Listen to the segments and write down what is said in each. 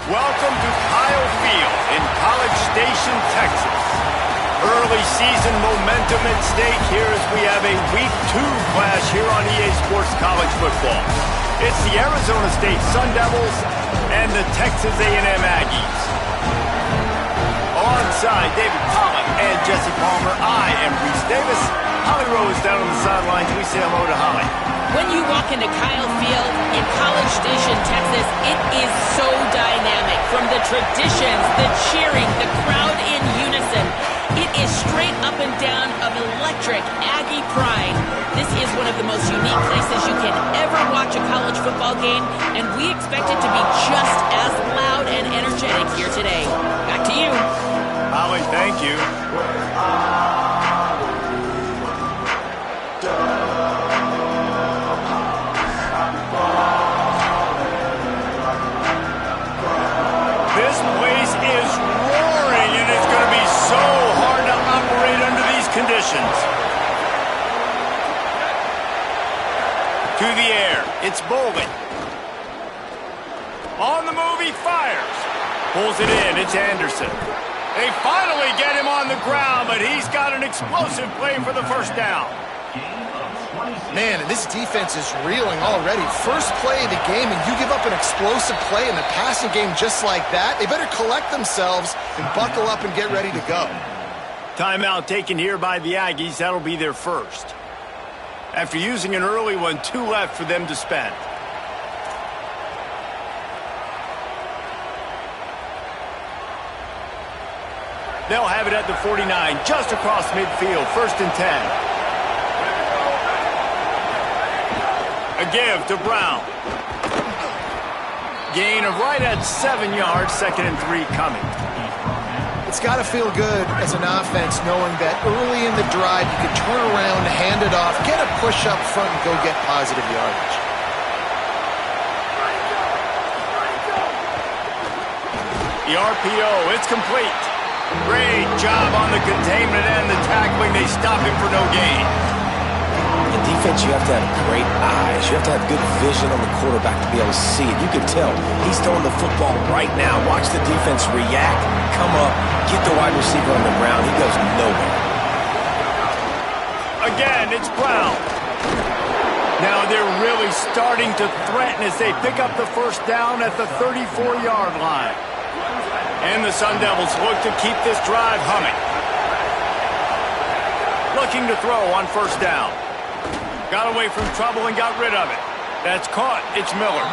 Welcome to Kyle Field in College Station, Texas. Early season momentum at stake here as we have a Week 2 clash here on EA Sports College Football. It's the Arizona State Sun Devils and the Texas A&M Aggies. Alongside David Pollock and Jesse Palmer, I am Reese Davis. Holly Rose down on the sidelines. We say hello to Holly. When you walk into Kyle Field in College Station, Texas, it is so dynamic. From the traditions, the cheering, the crowd in unison, it is straight up and down of electric Aggie pride. This is one of the most unique places you can ever watch a college football game, and we expect it to be just as loud and energetic here today. Back to you. Holly, thank you. This place is roaring, and it's going to be so hard to operate under these conditions. To the air, it's Bolden. On the move, he fires. Pulls it in, it's Anderson. They finally get him on the ground, but he's got an explosive play for the first down. Man, and this defense is reeling already. First play of the game, and you give up an explosive play in the passing game just like that. They better collect themselves and buckle up and get ready to go. Timeout taken here by the Aggies. That'll be their first. After using an early one, 2 left for them to spend. They'll have it at the 49, just across midfield, 1st and 10. A give to Brown. Gain of right at 7 yards, 2nd and 3 coming. It's got to feel good as an offense knowing that early in the drive you can turn around, hand it off, get a push up front, and go get positive yardage. The RPO, it's complete. Great job on the containment and the tackling. They stop him for no gain. In defense, you have to have great eyes. You have to have good vision on the quarterback to be able to see it. You can tell he's throwing the football right now. Watch the defense react, come up, get the wide receiver on the ground. He goes nowhere. Again, it's Brown. Now they're really starting to threaten as they pick up the first down at the 34-yard line. And the Sun Devils look to keep this drive humming. Looking to throw on first down. Got away from trouble and got rid of it. That's caught. It's Miller.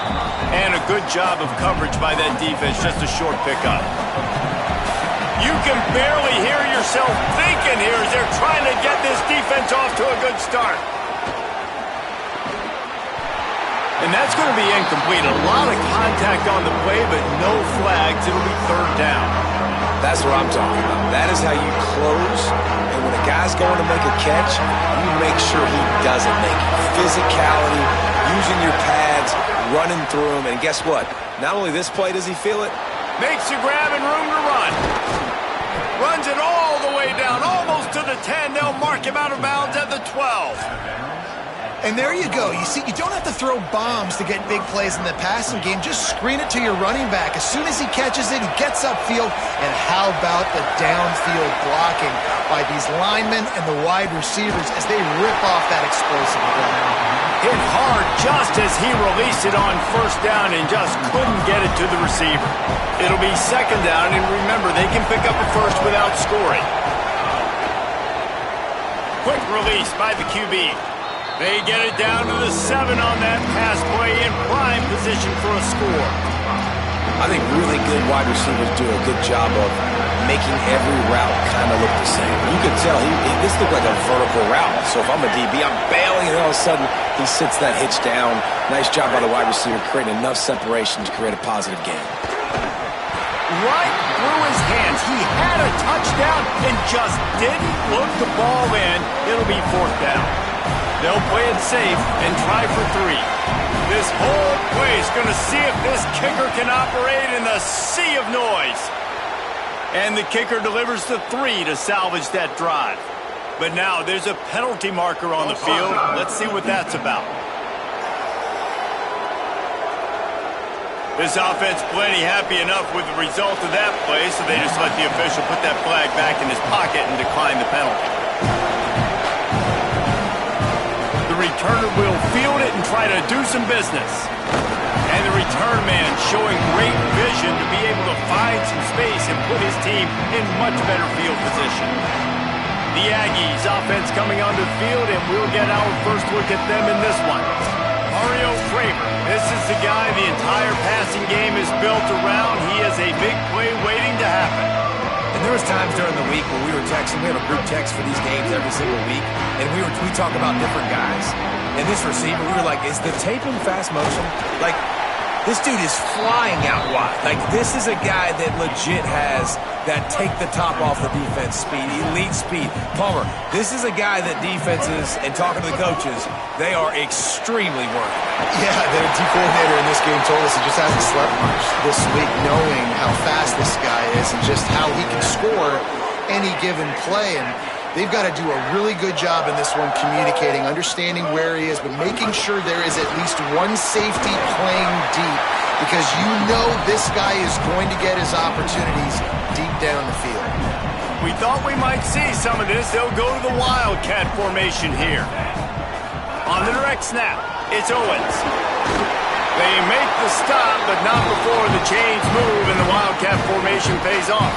And a good job of coverage by that defense. Just a short pickup. You can barely hear yourself thinking here as they're trying to get this defense off to a good start. And that's going to be incomplete. A lot of contact on the play, but no flags. It'll be 3rd down. That's what I'm talking about. That is how you close. And when a guy's going to make a catch, you make sure he doesn't make it. Physicality, using your pads, running through them. And guess what? Not only this play does he feel it. Makes the grab and room to run. Runs it all the way down, almost to the 10. They'll mark him out of bounds at the 12. And there you go. You see, you don't have to throw bombs to get big plays in the passing game. Just screen it to your running back. As soon as he catches it, he gets upfield. And how about the downfield blocking by these linemen and the wide receivers as they rip off that explosive run. Hit hard just as he released it on first down and just couldn't get it to the receiver. It'll be 2nd down, and remember, they can pick up a first without scoring. Quick release by the QB. They get it down to the 7 on that pass play in prime position for a score. I think really good wide receivers do a good job of making every route kind of look the same. You could tell this looked like a vertical route. So if I'm a DB, I'm bailing, and all of a sudden he sits that hitch down. Nice job by the wide receiver creating enough separation to create a positive gain. Right through his hands. He had a touchdown and just didn't look the ball in. It'll be 4th down. They'll play it safe and try for 3. This whole play is going to see if this kicker can operate in the sea of noise. And the kicker delivers the 3 to salvage that drive. But now there's a penalty marker on the field. Let's see what that's about. This offense plenty happy enough with the result of that play, so they just let the official put that flag back in his pocket and decline the penalty. The returner will field it and try to do some business. And the return man showing great vision to be able to find some space and put his team in much better field position. The Aggies offense coming onto the field, and we'll get our first look at them in this one. Mario Kramer, this is the guy the entire passing game is built around. He has a big play waiting to happen. And there was times during the week when we were texting. We have a group text for these games every single week, and we talk about different guys. And this receiver, we were like, is the tape in fast motion? Like, this dude is flying out wide. Like, this is a guy that legit has that take the top off the defense speed, elite speed. Palmer, this is a guy that defenses, and talking to the coaches, they are extremely worried. Yeah, their D coordinator in this game told us he just hasn't slept much this week, knowing how fast this guy is and just how he can score any given play. And they've got to do a really good job in this one communicating, understanding where he is, but making sure there is at least one safety playing deep, because you know this guy is going to get his opportunities deep down the field. We thought we might see some of this. They'll go to the Wildcat formation here. On the direct snap, it's Owens. They make the stop, but not before the chains move and the Wildcat formation pays off.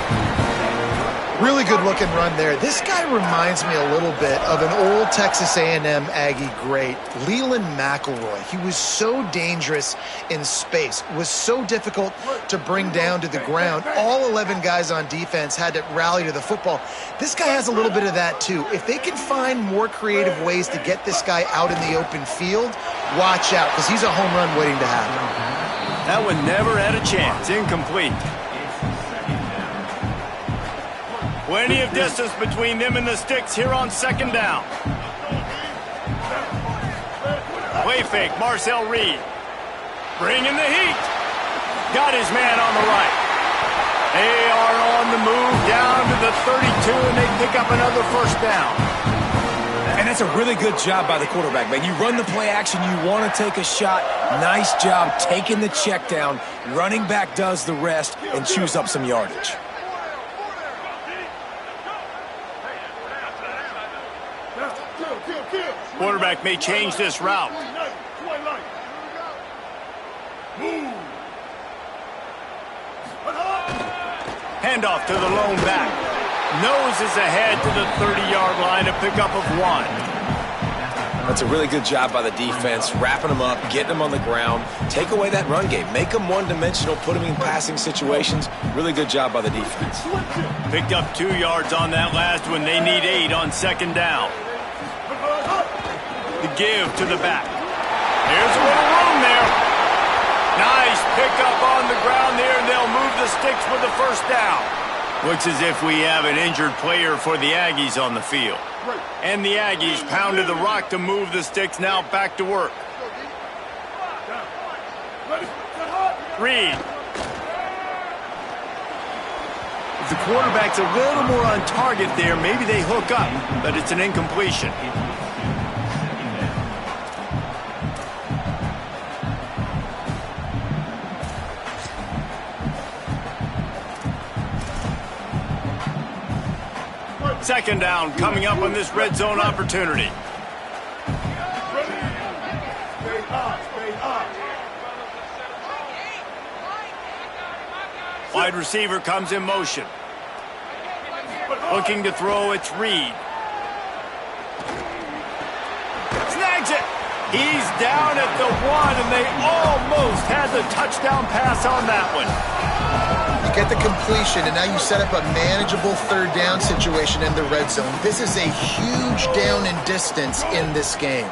Really good looking run there. This guy reminds me a little bit of an old Texas A&M Aggie great, Leland McElroy. He was so dangerous in space, was so difficult to bring down to the ground. All 11 guys on defense had to rally to the football. This guy has a little bit of that too. If they can find more creative ways to get this guy out in the open field, watch out, because he's a home run waiting to happen. That one never had a chance. Incomplete. Plenty of distance between them and the sticks here on second down. Play fake, Marcel Reed. Bringing the heat. Got his man on the right. They are on the move down to the 32, and they pick up another first down. And that's a really good job by the quarterback, man. You run the play action, you want to take a shot. Nice job taking the check down. Running back does the rest and chews up some yardage. Quarterback may change this route. Handoff to the lone back. Noses ahead to the 30-yard line, a pickup of 1. That's a really good job by the defense, wrapping them up, getting them on the ground. Take away that run game. Make them one-dimensional, put them in passing situations. Really good job by the defense. Picked up 2 yards on that last one. They need 8 on second down. The give to the back. There's a little room there. Nice pickup on the ground there, and they'll move the sticks with the first down. Looks as if we have an injured player for the Aggies on the field. And the Aggies pounded the rock to move the sticks, now back to work. Reed. If the quarterback's a little more on target there, maybe they hook up, but it's an incompletion. Second down coming up on this red zone opportunity. Wide receiver comes in motion. Looking to throw, it's Reed. Snags it. He's down at the 1, and they almost had the touchdown pass on that one. Get the completion, and now you set up a manageable third down situation in the red zone. This is a huge down in distance in this game.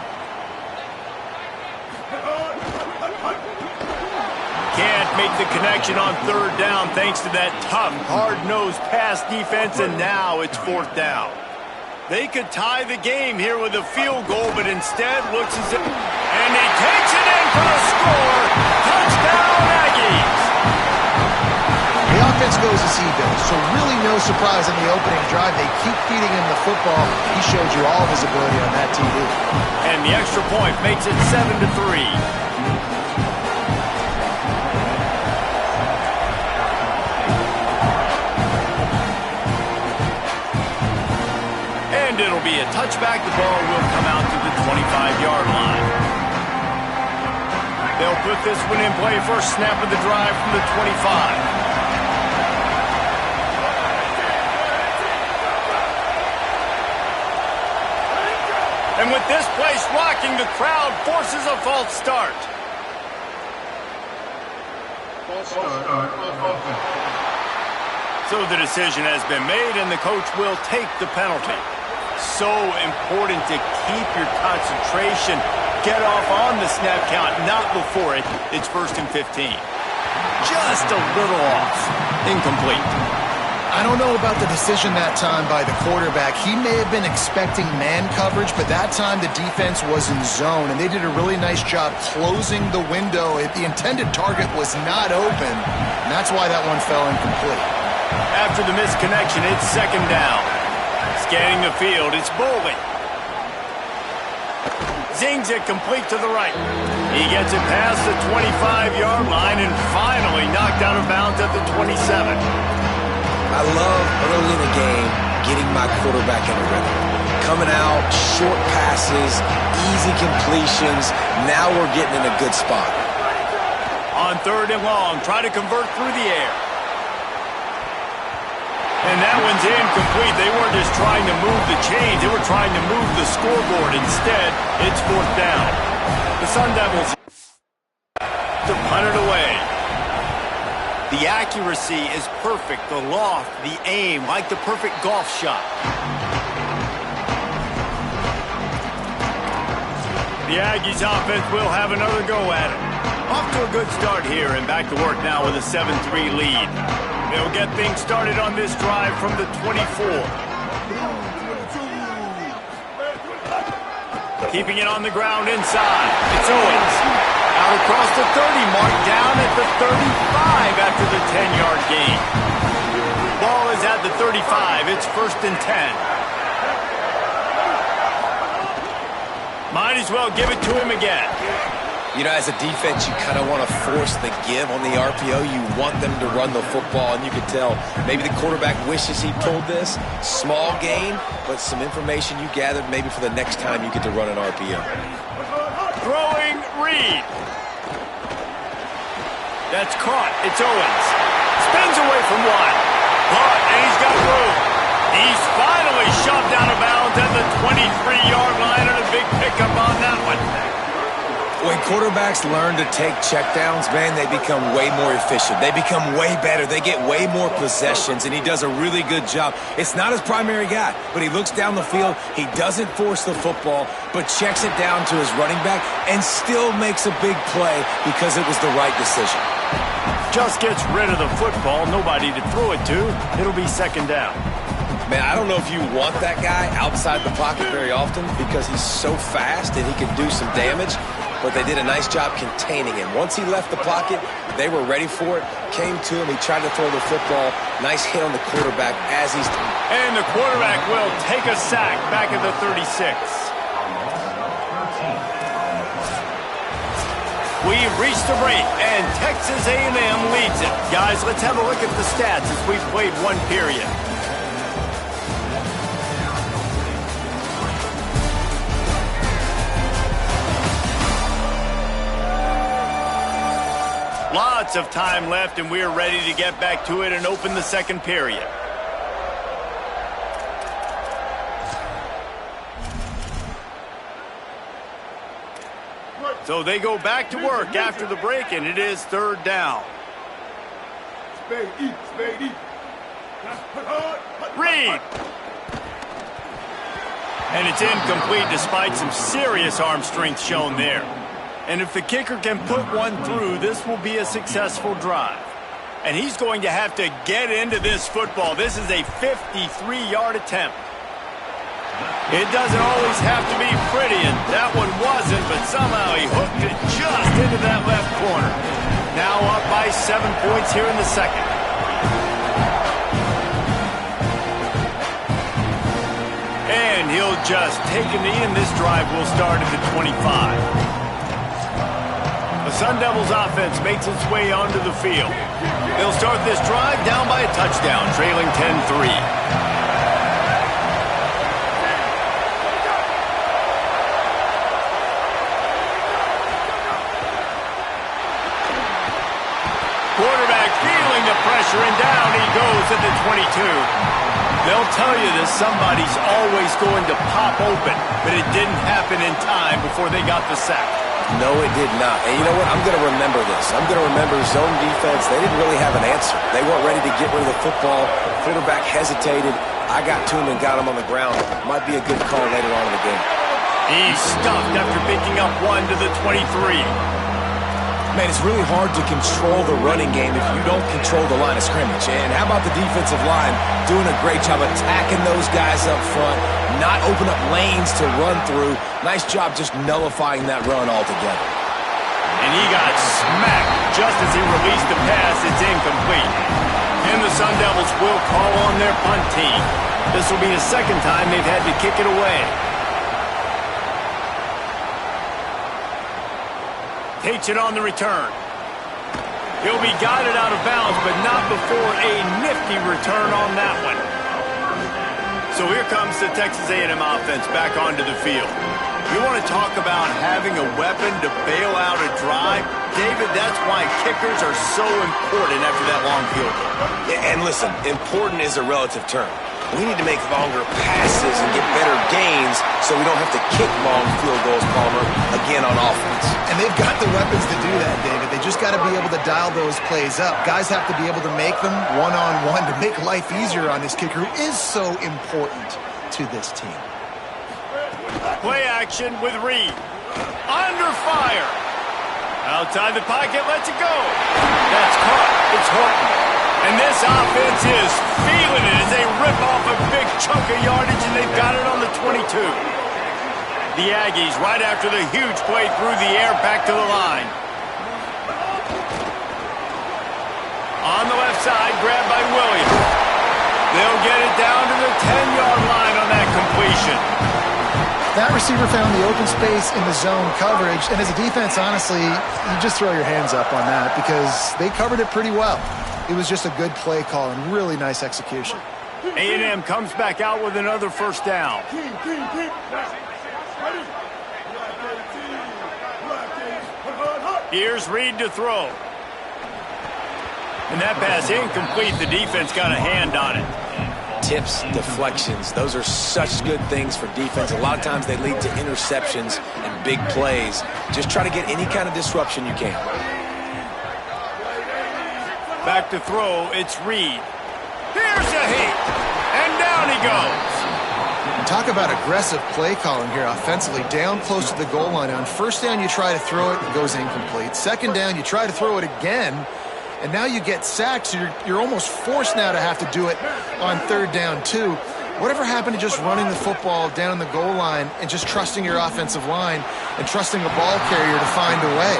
Can't make the connection on third down thanks to that tough, hard-nosed pass defense, and now it's fourth down. They could tie the game here with a field goal, but instead looks as if... And he takes it in for the score. Touchdown, Aggies! The offense goes as he goes, so really no surprise in the opening drive. They keep feeding him the football. He showed you all of his ability on that TV. And the extra point makes it 7-3. be a touchback. The ball will come out to the 25-yard line. They'll put this one in play. First snap of the drive from the 25. And with this place rocking, the crowd forces a false start. So the decision has been made, and the coach will take the penalty. So important to keep your concentration. Get off on the snap count, not before it. It's 1st and 15. Just a little off. Incomplete. I don't know about the decision that time by the quarterback. He may have been expecting man coverage, but that time the defense was in zone, and they did a really nice job closing the window. The intended target was not open, and that's why that one fell incomplete. After the misconnection, it's 2nd down. Scanning the field, it's Bowling. Zings it complete to the right. He gets it past the 25-yard line and finally knocked out of bounds at the 27. I love early in the game getting my quarterback in a rhythm. Coming out, short passes, easy completions. Now we're getting in a good spot. On 3rd and long, try to convert through the air. And that one's incomplete. They weren't just trying to move the chains. They were trying to move the scoreboard. Instead, it's 4th down. The Sun Devils to punt it away. The accuracy is perfect. The loft, the aim, like the perfect golf shot. The Aggies offense will have another go at it. Off to a good start here and back to work now with a 7-3 lead. They'll get things started on this drive from the 24. Keeping it on the ground inside. It's Owens. Out across the 30, marked down at the 35 after the 10-yard gain. Ball is at the 35. It's 1st and 10. Might as well give it to him again. You know, as a defense, you kind of want to force the give on the RPO. You want them to run the football, and you can tell maybe the quarterback wishes he pulled this. Small gain, but some information you gathered maybe for the next time you get to run an RPO. Throwing Reed. That's caught. It's Owens. Spins away from one. Caught, and he's got room. He's finally shoved out of bounds at the 23-yard line, and a big pickup on that one. When quarterbacks learn to take checkdowns, man, they become way more efficient. They become way better. They get way more possessions, and he does a really good job. It's not his primary guy, but he looks down the field. He doesn't force the football, but checks it down to his running back and still makes a big play because it was the right decision. Just gets rid of the football. Nobody to throw it to. It'll be 2nd down. Man, I don't know if you want that guy outside the pocket very often because he's so fast and he can do some damage. But they did a nice job containing him. Once he left the pocket, they were ready for it. Came to him. He tried to throw the football. Nice hit on the quarterback as he's... And the quarterback will take a sack back at the 36. We've reached the break, and Texas A&M leads it. Guys, let's have a look at the stats as we've played one period. Lots of time left, and we're ready to get back to it and open the 2nd period. So they go back to work after the break, and it is 3rd down. Reed. And it's incomplete despite some serious arm strength shown there. And if the kicker can put one through, this will be a successful drive. And he's going to have to get into this football. This is a 53-yard attempt. It doesn't always have to be pretty, and that one wasn't, but somehow he hooked it just into that left corner. Now up by 7 points here in the 2nd. And he'll just take a knee, and this drive will start at the 25. The Sun Devils offense makes its way onto the field. They'll start this drive down by a touchdown, trailing 10-3. feeling the pressure, and down he goes at the 22. They'll tell you that somebody's always going to pop open, but it didn't happen in time before they got the sack. No, it did not. And you know what? I'm going to remember this. I'm going to remember zone defense. They didn't really have an answer. They weren't ready to get rid of the football. Quarterback hesitated. I got to him and got him on the ground. Might be a good call later on in the game. He's stuffed after picking up one to the 23. Man, it's really hard to control the running game if you don't control the line of scrimmage. And how about the defensive line doing a great job attacking those guys up front, not open up lanes to run through. Nice job just nullifying that run altogether. And he got smacked just as he released the pass. It's incomplete. And the Sun Devils will call on their punt team. This will be the second time they've had to kick it away. Takes it on the return. He'll be guided out of bounds, but not before a nifty return on that one. So here comes the Texas A&M offense back onto the field. You want to talk about having a weapon to bail out a drive? David, that's why kickers are so important after that long field goal. And listen, important is a relative term. We need to make longer passes and get better gains so we don't have to kick long field goals, Palmer, again on offense. And they've got the weapons to do that, David. They just got to be able to dial those plays up. Guys have to be able to make them one-on-one to make life easier on this kicker who is so important to this team. Play action with Reed. Under fire. Outside the pocket, lets it go. That's caught. It's Horton. And this offense is feeling it as they rip off a big chunk of yardage, and they've got it on the 22. The Aggies, right after the huge play through the air, back to the line. On the left side, grabbed by Williams. They'll get it down to the 10-yard line on that completion. That receiver found the open space in the zone coverage, and as a defense, honestly, you just throw your hands up on that because they covered it pretty well. It was just a good play call and really nice execution. A&M comes back out with another first down. Here's Reed to throw. And that pass incomplete. The defense got a hand on it. Tips, deflections, those are such good things for defense. A lot of times they lead to interceptions and big plays. Just try to get any kind of disruption you can. Back to throw, it's Reed. Here's a heat, and down he goes. Talk about aggressive play calling here offensively. Down close to the goal line. On first down, you try to throw it goes incomplete. Second down, you try to throw it again, and now you get sacked, so you're almost forced now to have to do it on third down too. Whatever happened to just running the football down in the goal line and just trusting your offensive line and trusting a ball carrier to find a way?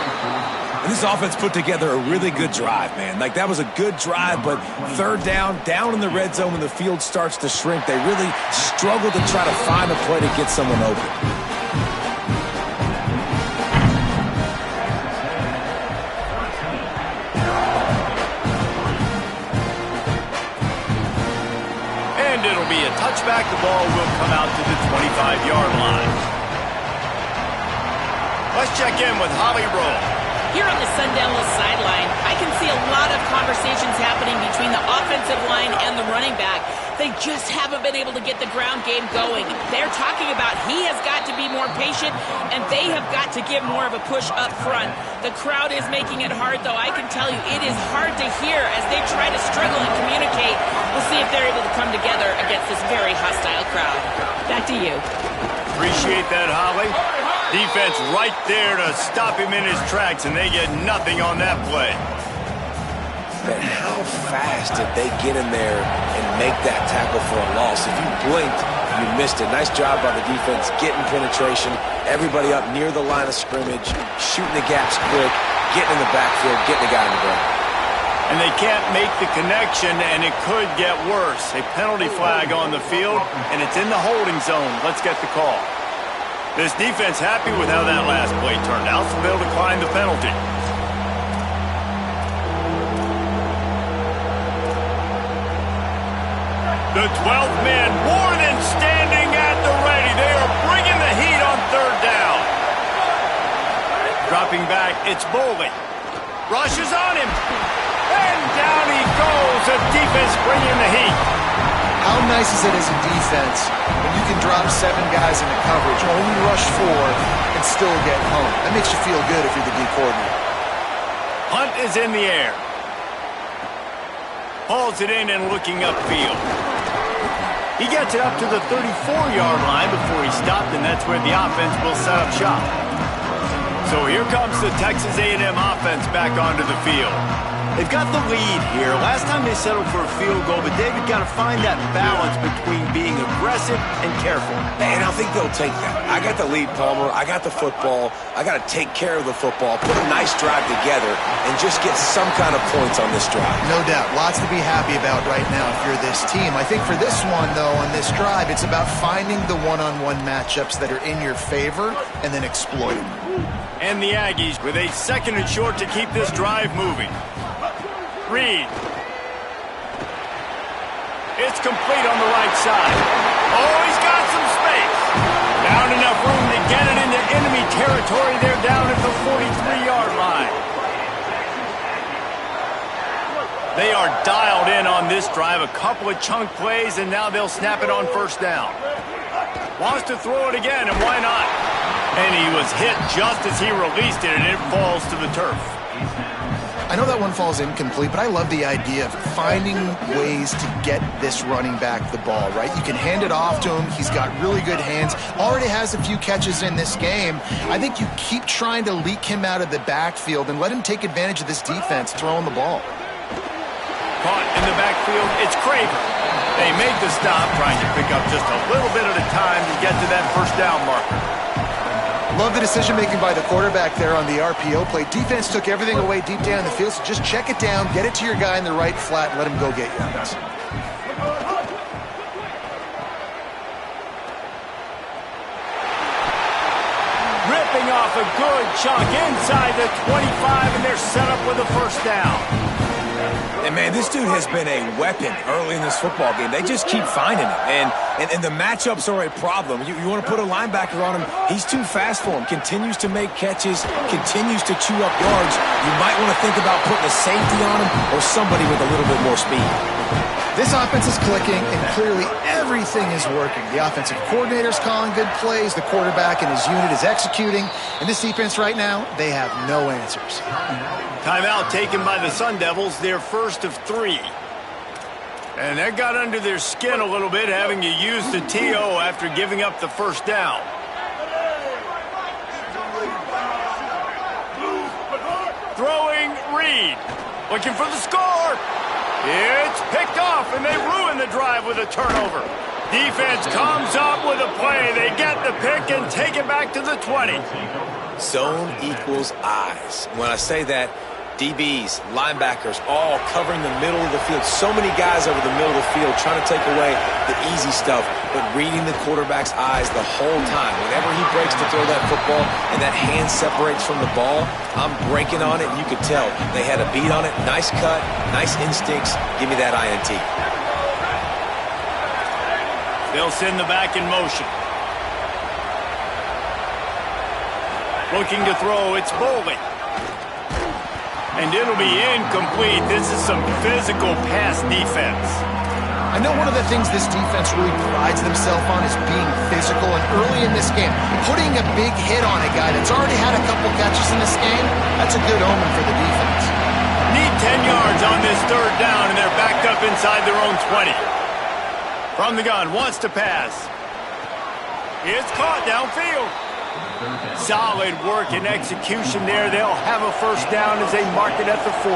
And this offense put together a really good drive, man. Like, that was a good drive, but third down in the red zone when the field starts to shrink, they really struggle to try to find a play to get someone open. And it'll be a touchback. The ball will come out to the 25-yard line. Let's check in with Holly Rowe. Here on the Sun Devils sideline, I can see a lot of conversations happening between the offensive line and the running back. They just haven't been able to get the ground game going. They're talking about he has got to be more patient, and they have got to give more of a push up front. The crowd is making it hard, though. I can tell you it is hard to hear as they try to struggle and communicate. We'll see if they're able to come together against this very hostile crowd. Back to you. Appreciate that, Holly. Defense right there to stop him in his tracks, and they get nothing on that play. But how fast did they get in there and make that tackle for a loss? If you blinked, you missed it. Nice job by the defense getting penetration. Everybody up near the line of scrimmage, shooting the gaps quick, getting in the backfield, getting the guy in the ground. And they can't make the connection, and it could get worse. A penalty flag on the field, and it's in the holding zone. Let's get the call. This defense happy with how that last play turned out, so they'll decline the penalty. The 12th man, more than standing at the ready. They are bringing the heat on third down. Dropping back, it's Boley. Rushes on him. And down the defense bringing the heat. How nice is it as a defense when you can drop 7 guys into coverage, only rush 4, and still get home? That makes you feel good if you're the D coordinator. Hunt is in the air. Hauls it in and looking upfield. He gets it up to the 34-yard line before he stopped, and that's where the offense will set up shop. So here comes the Texas A&M offense back onto the field. They've got the lead here. Last time they settled for a field goal, but David got to find that balance between being aggressive and careful. And I think they'll take that. I got the lead, Palmer. I got the football. I got to take care of the football, put a nice drive together, and just get some kind of points on this drive. No doubt. Lots to be happy about right now if you're this team. I think for this one, though, on this drive, it's about finding the one-on-one matchups that are in your favor and then exploiting them. And the Aggies with a 2nd and short to keep this drive moving. Reed. It's complete on the right side. Oh, he's got some space. Found enough room to get it into enemy territory. They're down at the 43-yard line. They are dialed in on this drive. A couple of chunk plays, and now they'll snap it on 1st down. Wants to throw it again, and why not? And he was hit just as he released it, and it falls to the turf. I know that one falls incomplete, but I love the idea of finding ways to get this running back the ball, right? You can hand it off to him. He's got really good hands. Already has a few catches in this game. I think you keep trying to leak him out of the backfield and let him take advantage of this defense throwing the ball. Caught in the backfield, it's Craver. They make the stop, trying to pick up just a little bit at a time to get to that 1st down marker. Love the decision-making by the quarterback there on the RPO play. Defense took everything away deep down the field, so just check it down, get it to your guy in the right flat, and let him go get yards. Ripping off a good chunk inside the 25, and they're set up with a 1st down. And, man, this dude has been a weapon early in this football game. They just keep finding him. And the matchups are a problem. You want to put a linebacker on him. He's too fast for him. Continues to make catches, continues to chew up yards. You might want to think about putting a safety on him or somebody with a little bit more speed. This offense is clicking, and clearly everything is working. The offensive coordinator's calling good plays. The quarterback and his unit is executing. And this defense right now, they have no answers. Timeout taken by the Sun Devils, their 1st of 3. And that got under their skin a little bit, having to use the TO after giving up the 1st down. Throwing Reed. Looking for the score. It's picked off, and they ruin the drive with a turnover. Defense comes up with a play. They get the pick and take it back to the 20. Zone equals eyes. When I say that, DBs, linebackers, all covering the middle of the field. So many guys over the middle of the field trying to take away the easy stuff, but reading the quarterback's eyes the whole time. Whenever he breaks to throw that football and that hand separates from the ball, I'm breaking on it, and you could tell they had a beat on it. Nice cut, nice instincts. Give me that INT. They'll send the back in motion. Looking to throw, it's Bowling. And it'll be incomplete. This is some physical pass defense. I know one of the things this defense really prides themselves on is being physical, and early in this game, putting a big hit on a guy that's already had a couple catches in this game, that's a good omen for the defense. Need 10 yards on this 3rd down, and they're backed up inside their own 20. From the gun, wants to pass. It's caught downfield. Solid work and execution there. They'll have a 1st down as they mark it at the 40.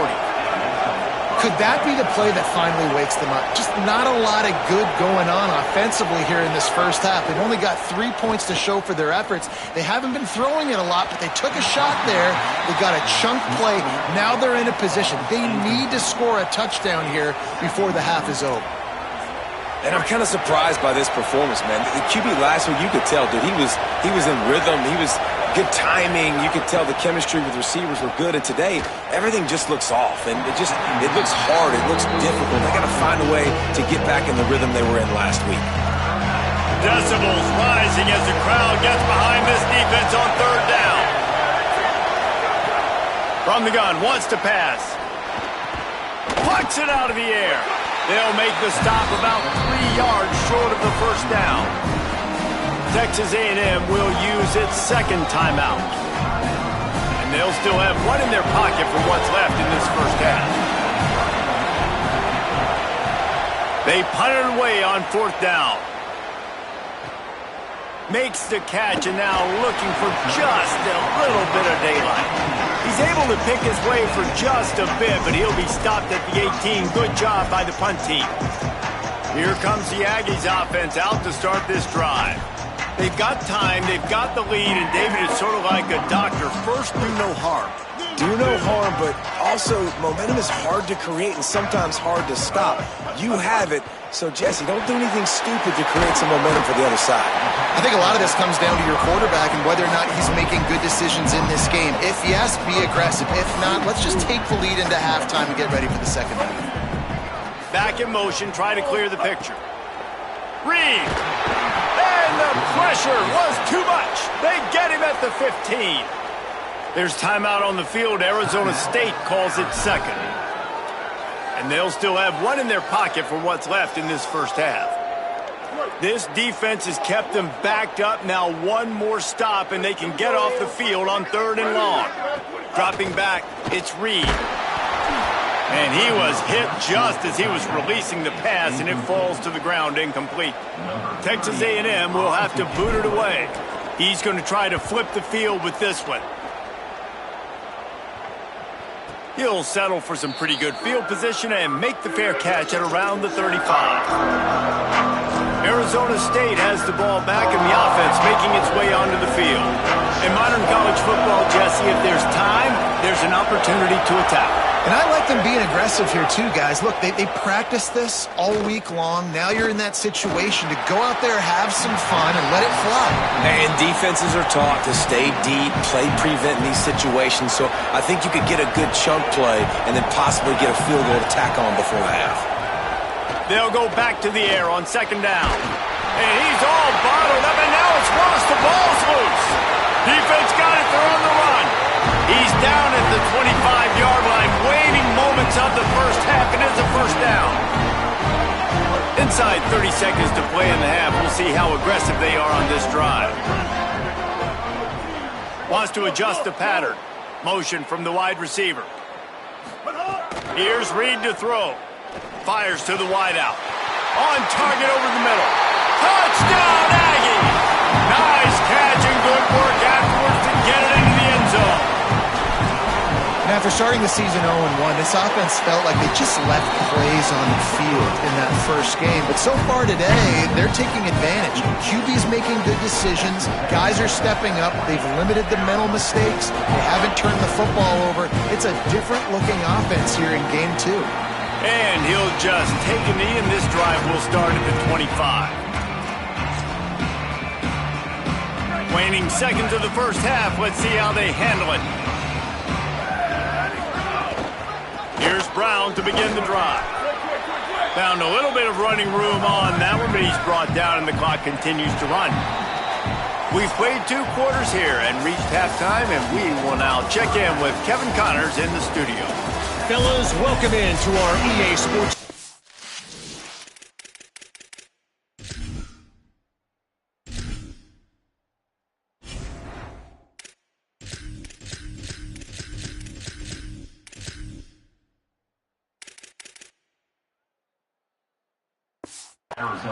Could that be the play that finally wakes them up? Just not a lot of good going on offensively here in this 1st half. They've only got 3 points to show for their efforts. They haven't been throwing it a lot, but they took a shot there. They got a chunk play. Now they're in a position. They need to score a touchdown here before the half is over. And I'm kind of surprised by this performance, man. The QB last week, you could tell, dude, he was in rhythm. He was good timing. You could tell the chemistry with receivers were good. And today, everything just looks off. And it looks hard. It looks difficult. They got to find a way to get back in the rhythm they were in last week. Decibels rising as the crowd gets behind this defense on 3rd down. From the gun, wants to pass. Plucks it out of the air. They'll make the stop about 3 yards short of the first down. Texas A&M will use its second timeout. And they'll still have one in their pocket for what's left in this first half. They punt it away on fourth down. Makes the catch and now looking for just a little bit of daylight. He's able to pick his way for just a bit, but he'll be stopped at the 18. Good job by the punt team. Here comes the Aggies offense out to start this drive. They've got time, they've got the lead, and David is sort of like a doctor. First, do no harm. Do no harm, but also momentum is hard to create and sometimes hard to stop. You have it, so Jesse, don't do anything stupid to create some momentum for the other side. I think a lot of this comes down to your quarterback and whether or not he's making good decisions in this game. If yes, be aggressive. If not, let's just take the lead into halftime and get ready for the second half. Back in motion, try to clear the picture. Reed! And the pressure was too much. They get him at the 15. There's timeout on the field. Arizona State calls it second. And they'll still have one in their pocket for what's left in this first half. This defense has kept them backed up. Now one more stop, and they can get off the field on third and long. Dropping back, it's Reed. And he was hit just as he was releasing the pass, and it falls to the ground incomplete. Texas A&M will have to boot it away. He's going to try to flip the field with this one. He'll settle for some pretty good field position and make the fair catch at around the 35. Arizona State has the ball back in the offense, making its way onto the field. In modern college football, Jesse, if there's time, there's an opportunity to attack. And I like them being aggressive here too, guys. Look, they practiced this all week long. Now you're in that situation to go out there, have some fun, and let it fly. And defenses are taught to stay deep, play prevent in these situations. So I think you could get a good chunk play and then possibly get a field goal to tack on before the half. They'll go back to the air on second down. And he's all bottled up, and now it's Ross. The ball's loose. Defense got it. They're on the run. He's down at the 25-yard line, waiting moments of the first half, and it's a first down. Inside 30 seconds to play in the half. We'll see how aggressive they are on this drive. Wants to adjust the pattern. Motion from the wide receiver. Here's Reed to throw. Fires to the wideout. On target over the middle. Touchdown, Aggie! Nice catch and good work afterwards to get it into the end zone. And after starting the season 0-1, this offense felt like they just left plays on the field in that first game. But so far today, they're taking advantage. QB's making good decisions. Guys are stepping up. They've limited the mental mistakes. They haven't turned the football over. It's a different-looking offense here in Game 2. And he'll just take a knee, and this drive will start at the 25. Waning seconds of the first half. Let's see how they handle it. Here's Brown to begin the drive. Found a little bit of running room on that one, but he's brought down, and the clock continues to run. We've played 2 quarters here and reached halftime, and we will now check in with Kevin Connors in the studio. Fellas, welcome in to our EA Sports.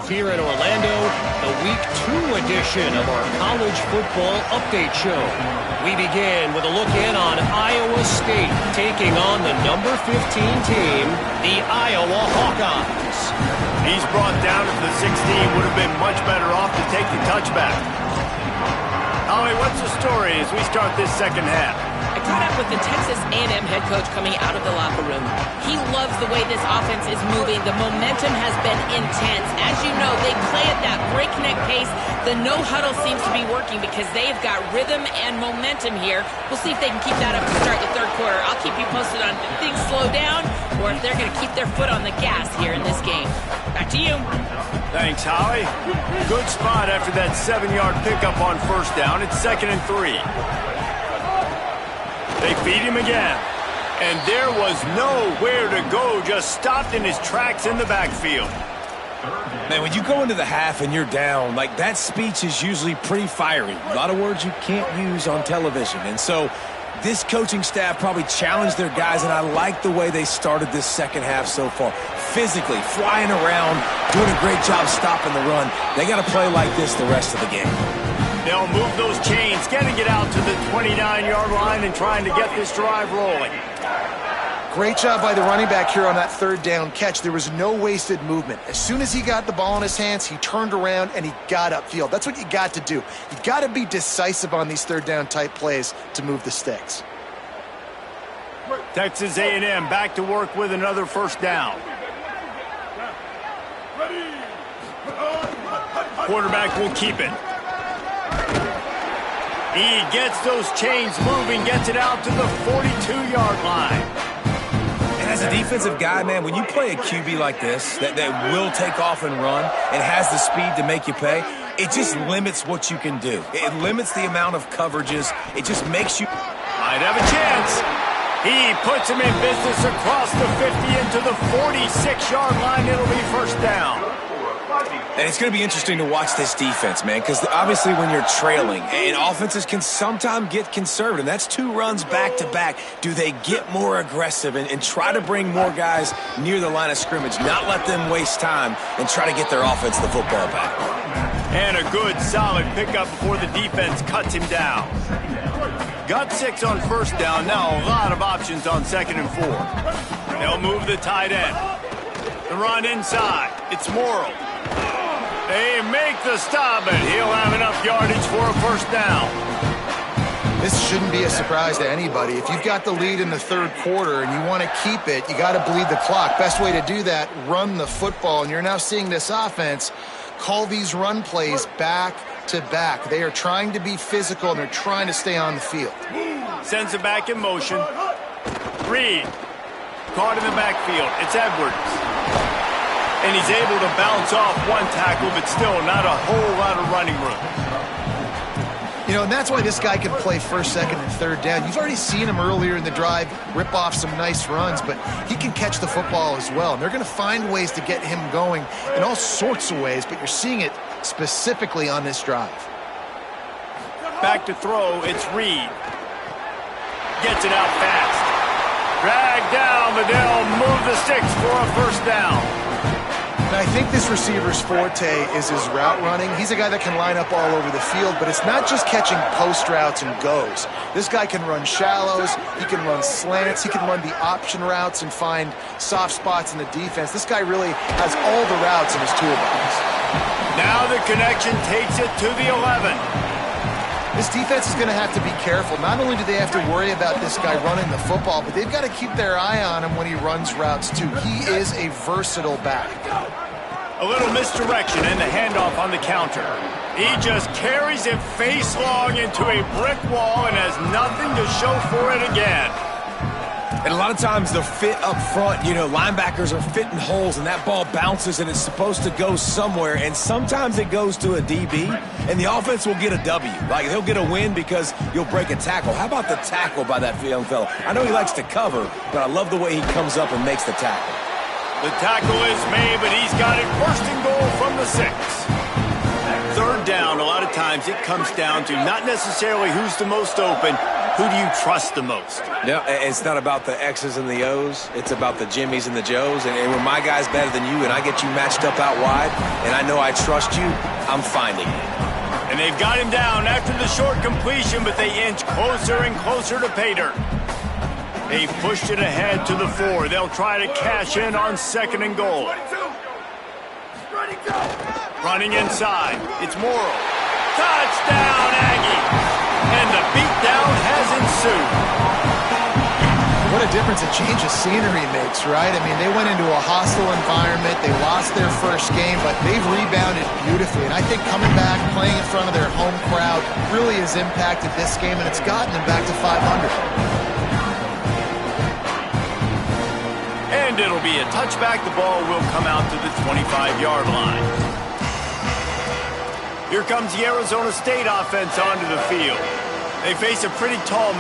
Here in Orlando, the Week 2 edition of our College Football Update Show. We begin with a look in on Iowa State taking on the number 15 team, the Iowa Hawkeyes. He's brought down at the 16. Would have been much better off to take the touchback. Holly, what's the story as we start this second half? I caught up with the Texas A&M head coach coming out of the locker room. He loves the way this offense is moving. The momentum has been intense. As you know, they play at that breakneck pace. The no-huddle seems to be working because they've got rhythm and momentum here. We'll see if they can keep that up to start the third quarter. I'll keep you posted on if things slow down or if they're going to keep their foot on the gas here in this game. Back to you. Thanks, Holly. Good spot after that 7-yard pickup on first down. It's 2nd and 3. They feed him again. And there was nowhere to go, just stopped in his tracks in the backfield. Man, when you go into the half and you're down, like, that speech is usually pretty fiery. A lot of words you can't use on television. And so this coaching staff probably challenged their guys, and I like the way they started this second half so far. Physically, flying around, doing a great job stopping the run. They got to play like this the rest of the game. They'll move those chains, getting it out to the 29-yard line and trying to get this drive rolling. Great job by the running back here on that third down catch. There was no wasted movement. As soon as he got the ball in his hands, he turned around and he got upfield. That's what you got to do. You got to be decisive on these third down type plays to move the sticks. Texas A&M back to work with another first down. Quarterback will keep it. He gets those chains moving, gets it out to the 42-yard line. And as a defensive guy, man, when you play a QB like this that will take off and run and has the speed to make you pay, it just limits what you can do. It limits the amount of coverages. It just makes you... Might have a chance. He puts him in business across the 50 into the 46-yard line. It'll be first down. And it's going to be interesting to watch this defense, man, because obviously when you're trailing, and offenses can sometimes get conservative. That's two runs back-to-back. Do they get more aggressive and try to bring more guys near the line of scrimmage, not let them waste time, and try to get their offense the football back? And a good, solid pickup before the defense cuts him down. Got 6 on first down. Now a lot of options on 2nd and 4. They'll move the tight end. The run inside. It's Morrill. They make the stop, and he'll have enough yardage for a first down. This shouldn't be a surprise to anybody. If you've got the lead in the third quarter and you want to keep it, you got to bleed the clock. Best way to do that, run the football. And you're now seeing this offense call these run plays back to back. They are trying to be physical, and they're trying to stay on the field. Sends it back in motion. Reed. Caught in the backfield. It's Edwards. And he's able to bounce off one tackle, but still not a whole lot of running room. You know, and that's why this guy can play first, second, and third down. You've already seen him earlier in the drive rip off some nice runs, but he can catch the football as well. And they're going to find ways to get him going in all sorts of ways, but you're seeing it specifically on this drive. Back to throw, it's Reed. Gets it out fast. Dragged down, but they'll move the sticks for a first down. And I think this receiver's forte is his route running. He's a guy that can line up all over the field, but it's not just catching post routes and goes. This guy can run shallows, he can run slants, he can run the option routes and find soft spots in the defense. This guy really has all the routes in his toolbox. Now the connection takes it to the 11. This defense is going to have to be careful. Not only do they have to worry about this guy running the football, but they've got to keep their eye on him when he runs routes too. He is a versatile back. A little misdirection and the handoff on the counter. He just carries it face long into a brick wall and has nothing to show for it again. And a lot of times the fit up front, you know, linebackers are fitting holes and that ball bounces and it's supposed to go somewhere, and sometimes it goes to a DB and the offense will get a W. Like, he'll get a win because you'll break a tackle. How about the tackle by that young fella? I know he likes to cover, but I love the way he comes up and makes the tackle. The tackle is made, but he's got it first and goal from the 6. Third down, a lot of times it comes down to not necessarily who's the most open, who do you trust the most? Yeah, it's not about the X's and the O's. It's about the Jimmies and the Joes. And when my guy's better than you and I get you matched up out wide and I know I trust you, I'm finding it. And they've got him down after the short completion, but they inch closer and closer to pay dirt. They pushed it ahead to the 4. They'll try to cash in on 2nd and goal. Running inside, it's Morrill. Touchdown, Aggie! And the beatdown has ensued. What a difference a change of scenery makes, right? I mean, they went into a hostile environment. They lost their first game, but they've rebounded beautifully. And I think coming back, playing in front of their home crowd really has impacted this game, and it's gotten them back to 500. And it'll be a touchback. The ball will come out to the 25-yard line. Here comes the Arizona State offense onto the field. They face a pretty tall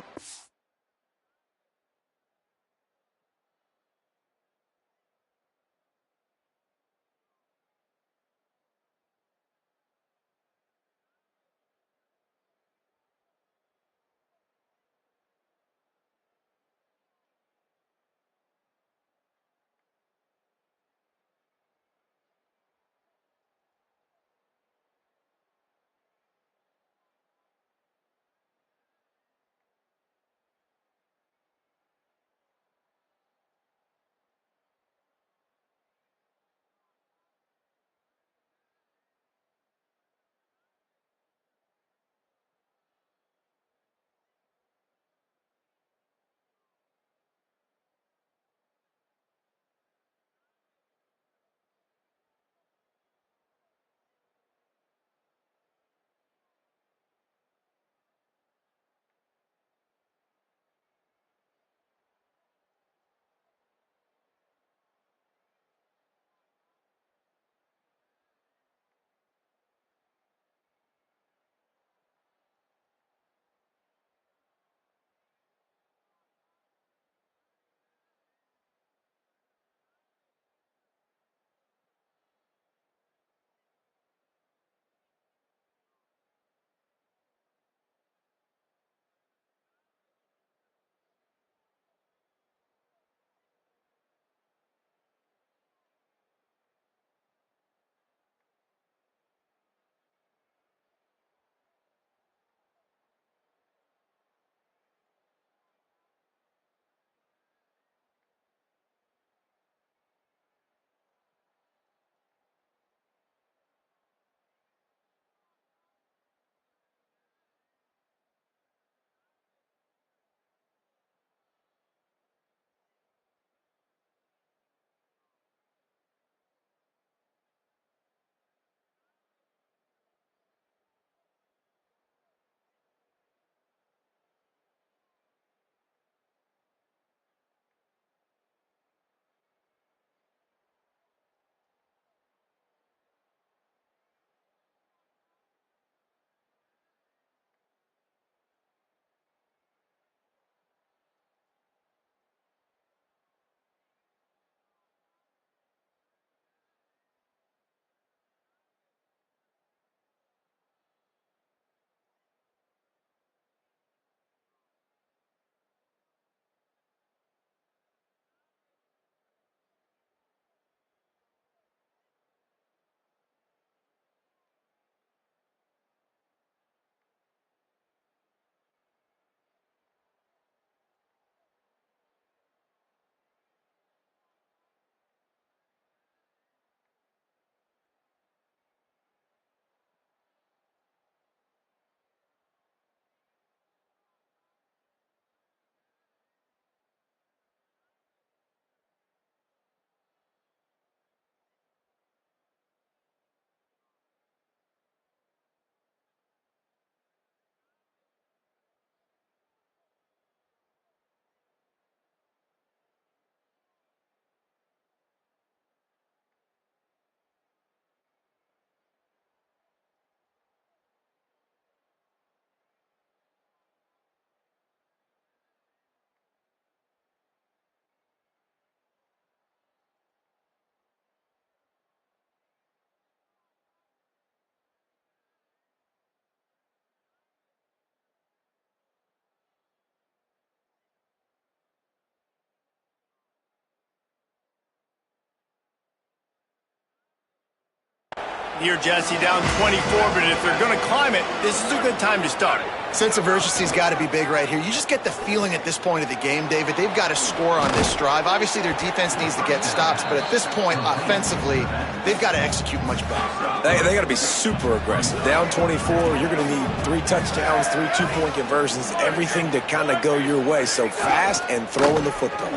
here, Jesse, down 24, but if they're going to climb it, this is a good time to start. Sense of urgency's got to be big right here. You just get the feeling at this point of the game, David, they've got to score on this drive. Obviously, their defense needs to get stops, but at this point, offensively, they've got to execute much better. They got to be super aggressive. Down 24, you're going to need 3 touchdowns, 3 two-point conversions, everything to kind of go your way. So fast and throwing the football.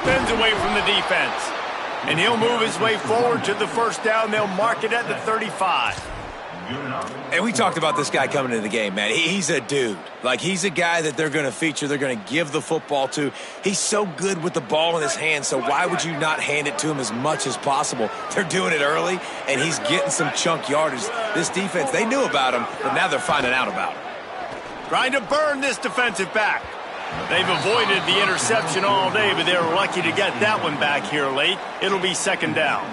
Spins away from the defense. And he'll move his way forward to the first down. They'll mark it at the 35. And we talked about this guy coming into the game, man. He's a dude. Like, he's a guy that they're going to feature, they're going to give the football to. He's so good with the ball in his hand, so why would you not hand it to him as much as possible? They're doing it early, and he's getting some chunk yardage. This defense, they knew about him, but now they're finding out about him. Trying to burn this defensive back. They've avoided the interception all day, but they were lucky to get that one back here late. It'll be second down.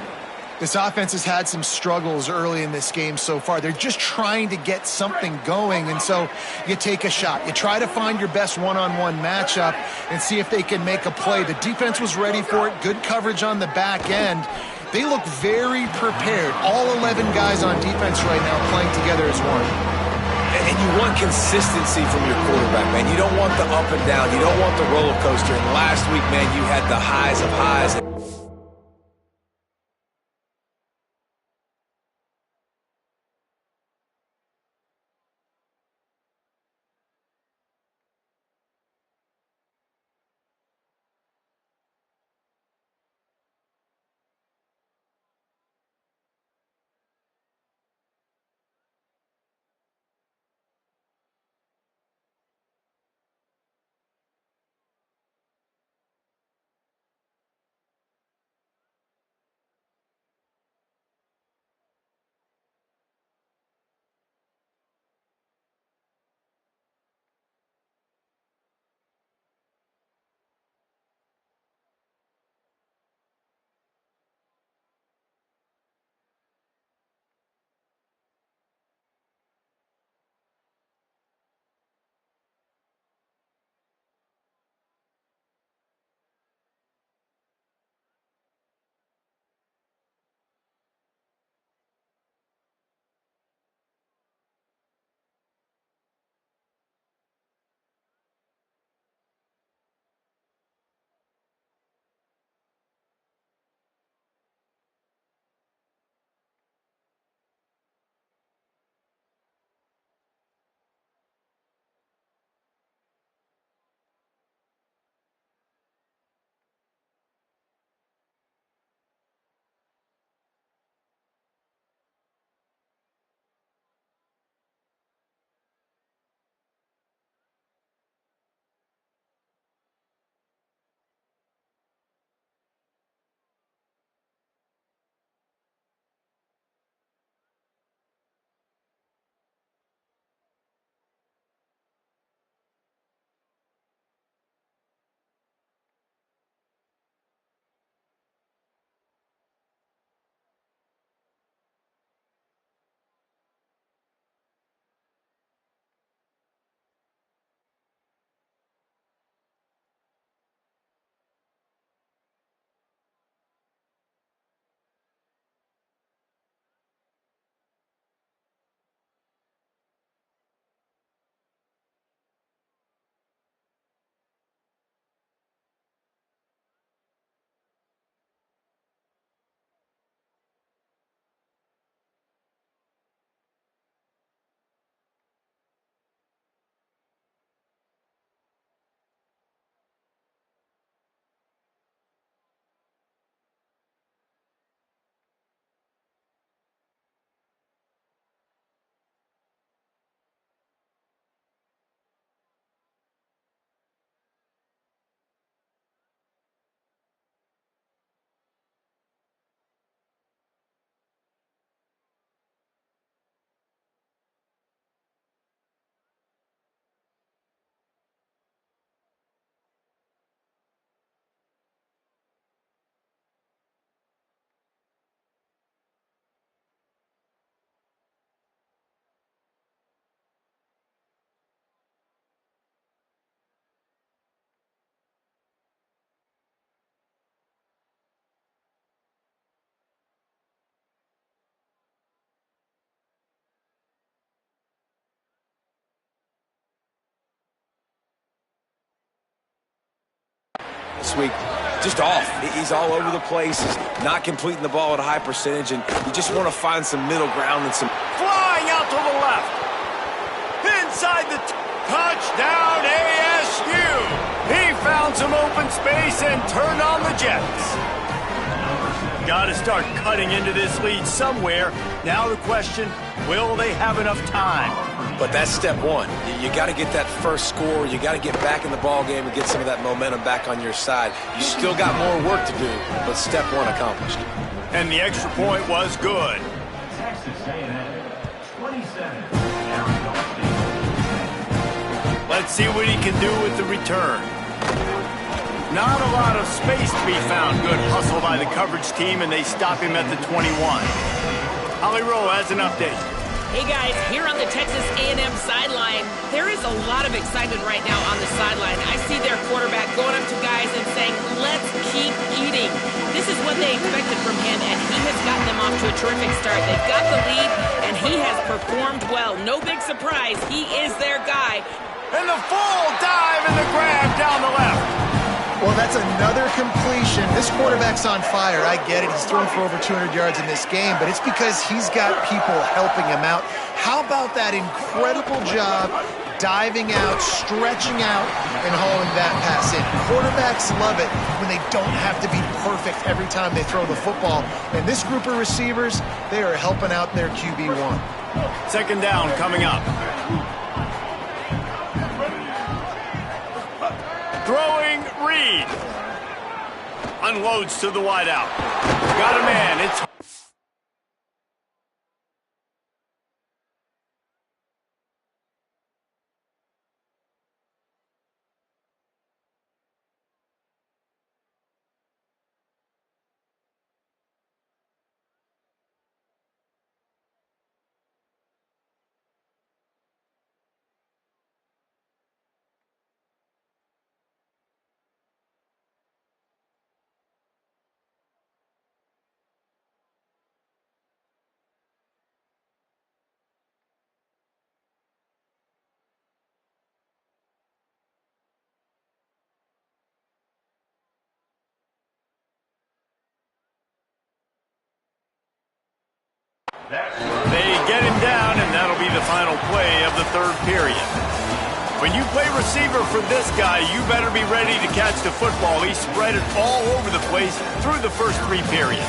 This offense has had some struggles early in this game so far. They're just trying to get something going, and so you take a shot. You try to find your best one-on-one matchup and see if they can make a play. The defense was ready for it. Good coverage on the back end. They look very prepared. All 11 guys on defense right now playing together as one. And you want consistency from your quarterback, man. You don't want the up and down. You don't want the roller coaster. And last week, man, you had the highs of highs. this week, just off. He's all over the place. He's not completing the ball at a high percentage, and you just want to find some middle ground and some... Flying out to the left. Inside the touchdown, ASU. He found some open space and turned on the Jets. Got to start cutting into this lead somewhere. Now the question, will they have enough time? But that's step one. You got to get that first score. You got to get back in the ball game and get some of that momentum back on your side. You still got more work to do, but step one accomplished. And the extra point was good. Let's see what he can do with the return. Not a lot of space to be found. Good hustle by the coverage team, and they stop him at the 21. Holly Rowe has an update. Hey guys, here on the Texas A&M sideline, there is a lot of excitement right now on the sideline. I see their quarterback going up to guys and saying, let's keep eating. This is what they expected from him, and he has gotten them off to a terrific start. They've got the lead, and he has performed well. No big surprise, he is their guy. And the full dive and the grab down the left. Well, that's another completion. This quarterback's on fire. I get it. He's thrown for over 200 yards in this game, but it's because he's got people helping him out. How about that incredible job diving out, stretching out, and hauling that pass in? Quarterbacks love it when they don't have to be perfect every time they throw the football. And this group of receivers, they are helping out their QB1. Second down coming up. Throwing Reed. Unloads to the wideout. Got a man. It's... They get him down, and that'll be the final play of the third period. When you play receiver for this guy, you better be ready to catch the football. He spread it all over the place through the first three periods.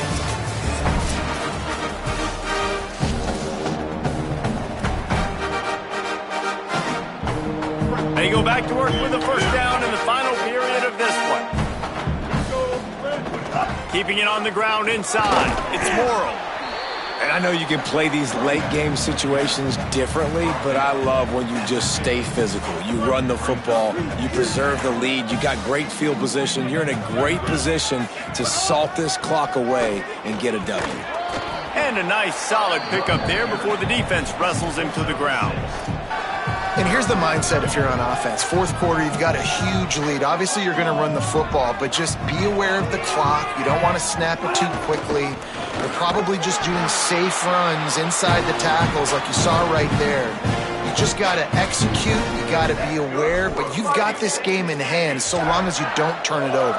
They go back to work with the first down in the final period of this one. Keeping it on the ground inside. It's Morrow. And I know you can play these late-game situations differently, but I love when you just stay physical. You run the football, you preserve the lead, you got great field position. You're in a great position to salt this clock away and get a W. And a nice, solid pickup there before the defense wrestles him to the ground. And here's the mindset if you're on offense. Fourth quarter, you've got a huge lead. Obviously, you're going to run the football, but just be aware of the clock. You don't want to snap it too quickly. You're probably just doing safe runs inside the tackles like you saw right there. You just got to execute. You got to be aware, but you've got this game in hand so long as you don't turn it over.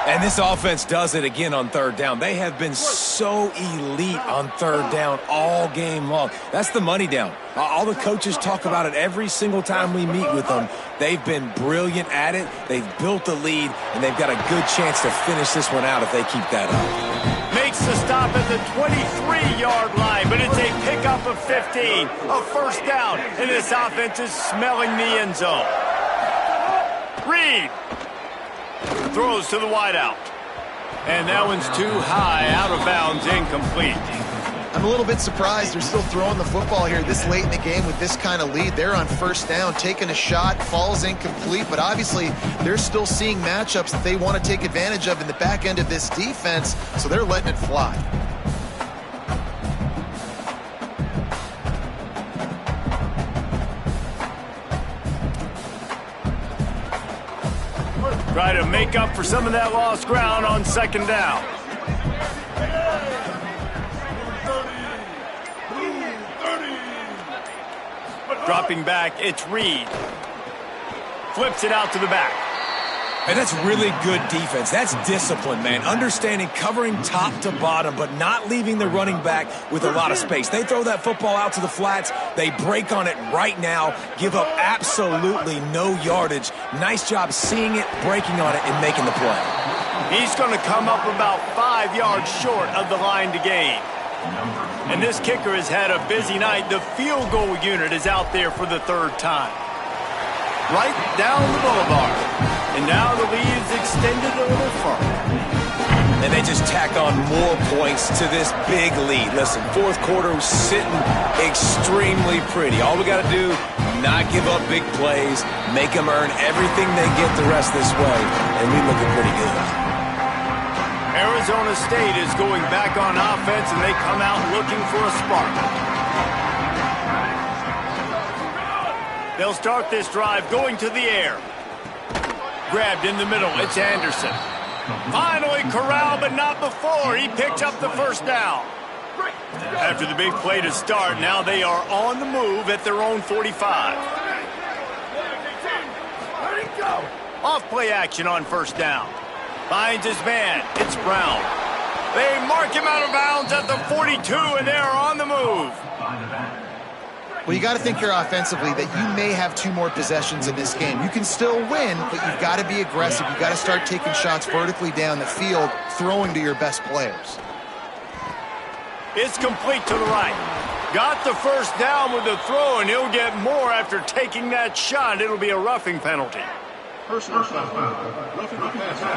And this offense does it again on third down. They have been so elite on third down all game long. That's the money down. All the coaches talk about it every single time we meet with them. They've been brilliant at it. They've built the lead, and they've got a good chance to finish this one out if they keep that up. Makes the stop at the 23-yard line, but it's a pickup of 15, a first down, and this offense is smelling the end zone. Reed throws to the wideout, and that one's too high, out of bounds, incomplete. I'm a little bit surprised they're still throwing the football here this late in the game with this kind of lead. They're on first down, taking a shot, falls incomplete, but obviously they're still seeing matchups that they want to take advantage of in the back end of this defense, so they're letting it fly. Try to make up for some of that lost ground on second down. Dropping back, it's Reed. Flips it out to the back. And that's really good defense. That's discipline, man. Understanding covering top to bottom, but not leaving the running back with a lot of space. They throw that football out to the flats. They break on it right now, give up absolutely no yardage. Nice job seeing it, breaking on it, and making the play. He's going to come up about 5 yards short of the line to gain. And this kicker has had a busy night. The field goal unit is out there for the third time. Right down the boulevard. And now the lead is extended a little further. And they just tack on more points to this big lead. Listen, fourth quarter sitting extremely pretty. All we got to do, not give up big plays, make them earn everything they get the rest this way, and we looking pretty good. Arizona State is going back on offense, and they come out looking for a spark. They'll start this drive going to the air. Grabbed in the middle, it's Anderson. Finally corralled, but not before. He picks up the first down. After the big play to start, now they are on the move at their own 45. Off play action on first down. Finds his man. It's Brown. They mark him out of bounds at the 42, and they are on the move. Well, you got to think here offensively that you may have 2 more possessions in this game. You can still win, but you've got to be aggressive. You've got to start taking shots vertically down the field, throwing to your best players. It's complete to the right. Got the first down with the throw, and he'll get more after taking that shot. It'll be a roughing penalty. Personal foul. Roughing the passer.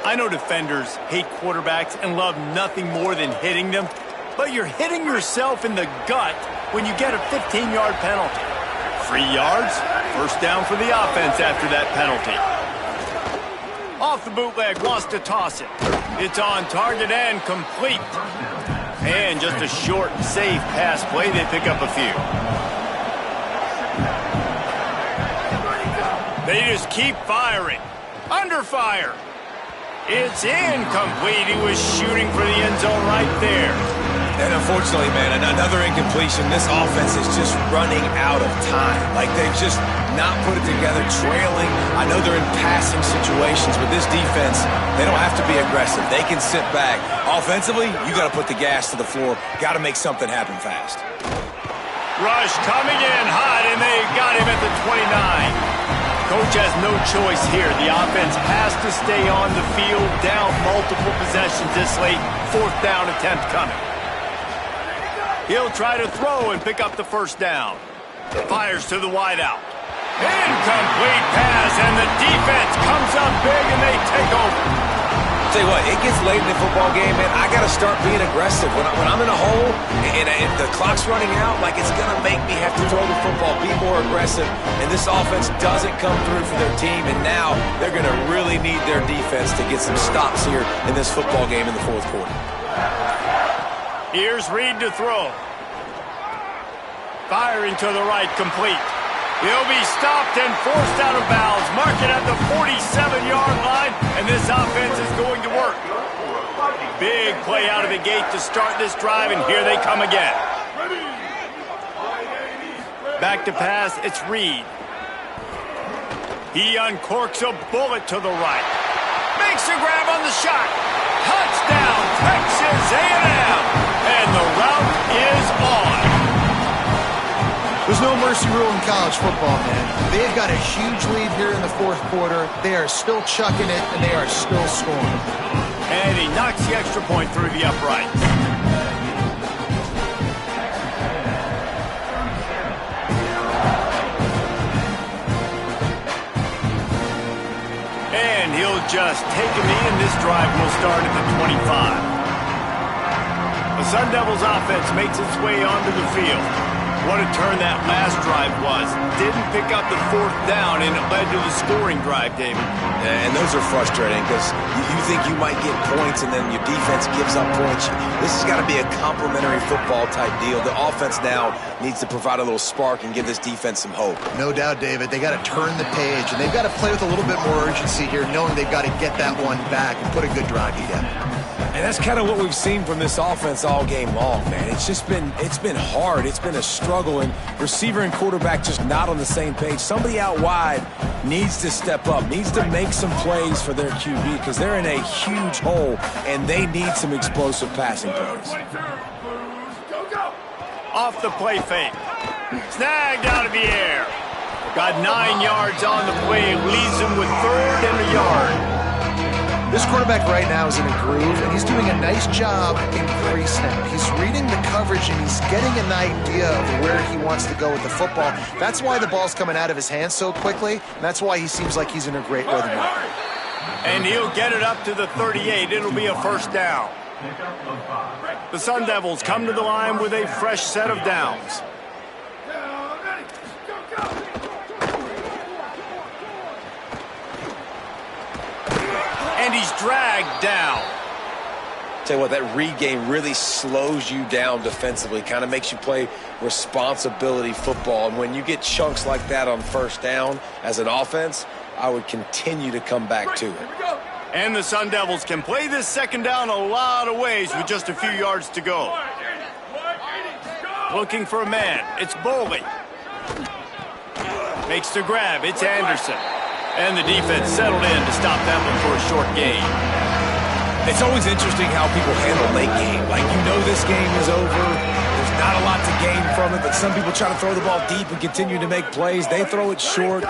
I know defenders hate quarterbacks and love nothing more than hitting them, but you're hitting yourself in the gut when you get a 15-yard penalty. 3 yards, first down for the offense after that penalty. Off the bootleg, wants to toss it. It's on target and complete. And just a short, safe pass play. They pick up a few. They just keep firing. Under fire. It's incomplete. He was shooting for the end zone right there. And unfortunately, man, another incompletion. This offense is just running out of time. Like, they've just not put it together, trailing. I know they're in passing situations, but this defense, they don't have to be aggressive. They can sit back. Offensively, you got to put the gas to the floor. Got to make something happen fast. Rush coming in hot, and they got him at the 29. Coach has no choice here. The offense has to stay on the field, down multiple possessions this late. Fourth down attempt coming. He'll try to throw and pick up the first down. Fires to the wideout. Incomplete pass, and the defense comes up big, and they take over. Tell you what, it gets late in the football game, man. I got to start being aggressive. When I'm in a hole and the clock's running out, like, it's going to make me have to throw the football, be more aggressive. And this offense doesn't come through for their team, and now they're going to really need their defense to get some stops here in this football game in the fourth quarter. Here's Reed to throw. Firing to the right, complete. He'll be stopped and forced out of bounds. Mark it at the 47-yard line, and this offense is going to work. Big play out of the gate to start this drive, and here they come again. Back to pass, it's Reed. He uncorks a bullet to the right. Makes a grab on the shot. Touchdown, Texas A&M. And the route is on. There's no mercy rule in college football, man. They've got a huge lead here in the fourth quarter. They are still chucking it, and they are still scoring. And he knocks the extra point through the uprights. And he'll just take a knee, and this drive will start at the 25. The Sun Devils offense makes its way onto the field. What a turn that last drive was. Didn't pick up the fourth down, and it led to the scoring drive, David. And those are frustrating because you think you might get points and then your defense gives up points. This has got to be a complementary football type deal. The offense now needs to provide a little spark and give this defense some hope. No doubt, David. They got to turn the page, and they've got to play with a little bit more urgency here, knowing they've got to get that one back and put a good drive together. And that's kind of what we've seen from this offense all game long, man. It's been hard. It's been a struggle, and receiver and quarterback just not on the same page. Somebody out wide needs to step up, needs to make some plays for their QB because they're in a huge hole, and they need some explosive passing plays. Off the play fake. Snagged out of the air. Got 9 yards on the play. Leaves him with 3rd and a yard. This quarterback right now is in a groove, and he's doing a nice job in pre-snap. He's reading the coverage, and he's getting an idea of where he wants to go with the football. That's why the ball's coming out of his hands so quickly, and that's why he seems like he's in a great rhythm right now. And he'll get it up to the 38. It'll be a first down. The Sun Devils come to the line with a fresh set of downs. And he's dragged down. Tell you what, that read game really slows you down defensively, kind of makes you play responsibility football. And when you get chunks like that on first down as an offense, I would continue to come back to it. And the Sun Devils can play this second down a lot of ways with just a few yards to go. Looking for a man. It's Boley. Makes the grab. It's Anderson. And the defense settled in to stop that one for a short gain. It's always interesting how people handle late game. Like, you know this game is over. There's not a lot to gain from it, but some people try to throw the ball deep and continue to make plays. They throw it short.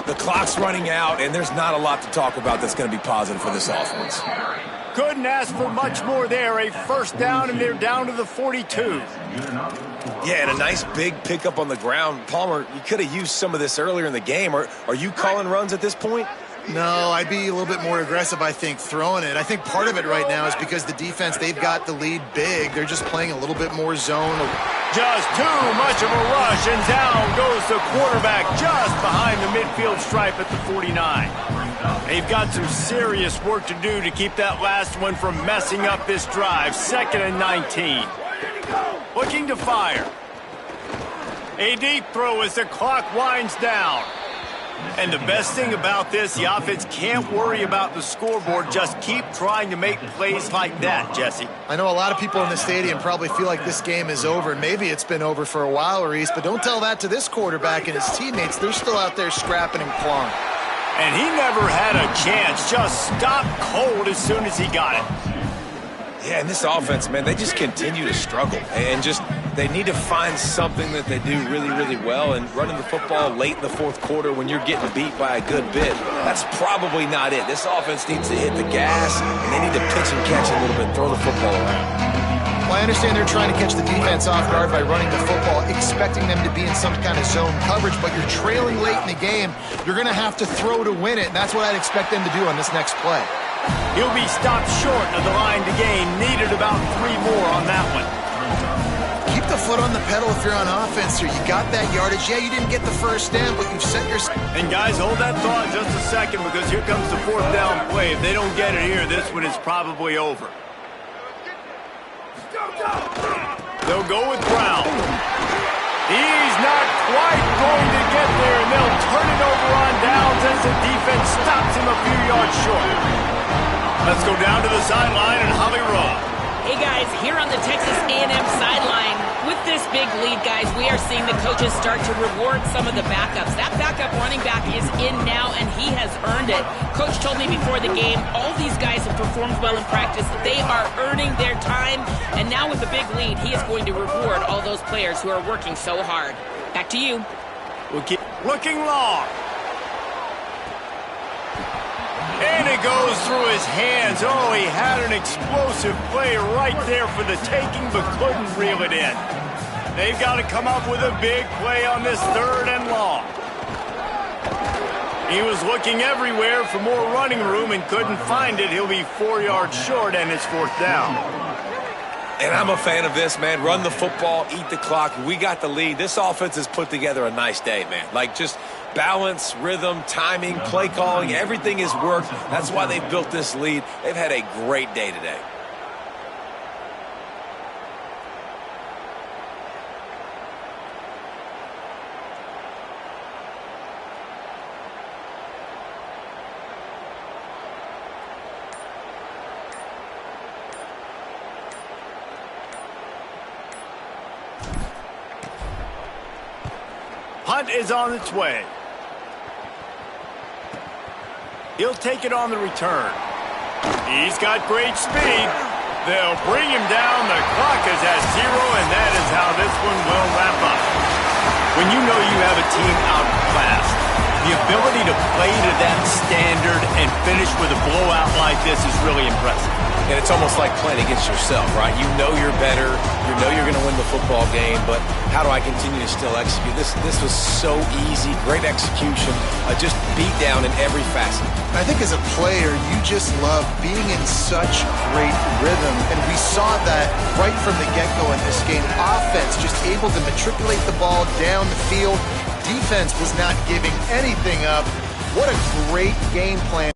The clock's running out, and there's not a lot to talk about that's going to be positive for this offense. Couldn't ask for much more there. A first down, and they're down to the 42. Yeah, and a nice big pickup on the ground. Palmer, you could have used some of this earlier in the game. Are you calling runs at this point? No, I'd be a little bit more aggressive, I think, throwing it. I think part of it right now is because the defense, they've got the lead big. They're just playing a little bit more zone. Just too much of a rush, and down goes the quarterback just behind the midfield stripe at the 49. They've got some serious work to do to keep that last one from messing up this drive. 2nd and 19. Looking to fire. A deep throw as the clock winds down. And the best thing about this, the offense can't worry about the scoreboard. Just keep trying to make plays like that, Jesse. I know a lot of people in the stadium probably feel like this game is over. Maybe it's been over for a while, Reese, but don't tell that to this quarterback and his teammates. They're still out there scrapping and clawing. And he never had a chance. Just stopped cold as soon as he got it. Yeah, and this offense, man, they just continue to struggle. And they need to find something that they do really, really well. And running the football late in the fourth quarter when you're getting beat by a good bit, that's probably not it. This offense needs to hit the gas, and they need to pitch and catch a little bit, throw the football around. Well, I understand they're trying to catch the defense off guard by running the football, expecting them to be in some kind of zone coverage, but you're trailing late in the game. You're going to have to throw to win it, and that's what I'd expect them to do on this next play. He'll be stopped short of the line to gain. Needed about 3 more on that one. Keep the foot on the pedal if you're on offense here. You got that yardage. Yeah, you didn't get the first down, but you've set your... And guys, hold that thought just a second because here comes the 4th down play. If they don't get it here, this one is probably over. They'll go with Brown. He's not quite going to get there, and they'll turn it over on downs as the defense stops him a few yards short. Let's go down to the sideline and Holly Rowe. Hey guys, here on the Texas A&M sideline, with this big lead, guys, we are seeing the coaches start to reward some of the backups. That backup running back is in now, and he has earned it. Coach told me before the game, all these guys have performed well in practice. They are earning their time, and now with the big lead, he is going to reward all those players who are working so hard. Back to you. We'll keep looking long. And it goes through his hands. Oh, he had an explosive play right there for the taking, but couldn't reel it in. They've got to come up with a big play on this 3rd and long. He was looking everywhere for more running room and couldn't find it. He'll be 4 yards short, and it's 4th down. And I'm a fan of this, man. Run the football, eat the clock. We got the lead. This offense has put together a nice day, man. Like, just balance, rhythm, timing, play calling, everything has worked. That's why they've built this lead. They've had a great day today. punt is on its way. He'll take it on the return. He's got great speed. They'll bring him down. The clock is at 0, and that is how this one will wrap up. When you know you have a team outclassed, the ability to play to that standard and finish with a blowout like this is really impressive. And it's almost like playing against yourself, right? You know you're better. You know you're going to win the football game, but how do I continue to still execute? This was so easy, great execution, just beat down in every facet. I think as a player, you just love being in such great rhythm, and we saw that right from the get-go in this game. Offense just able to matriculate the ball down the field. Defense was not giving anything up. What a great game plan.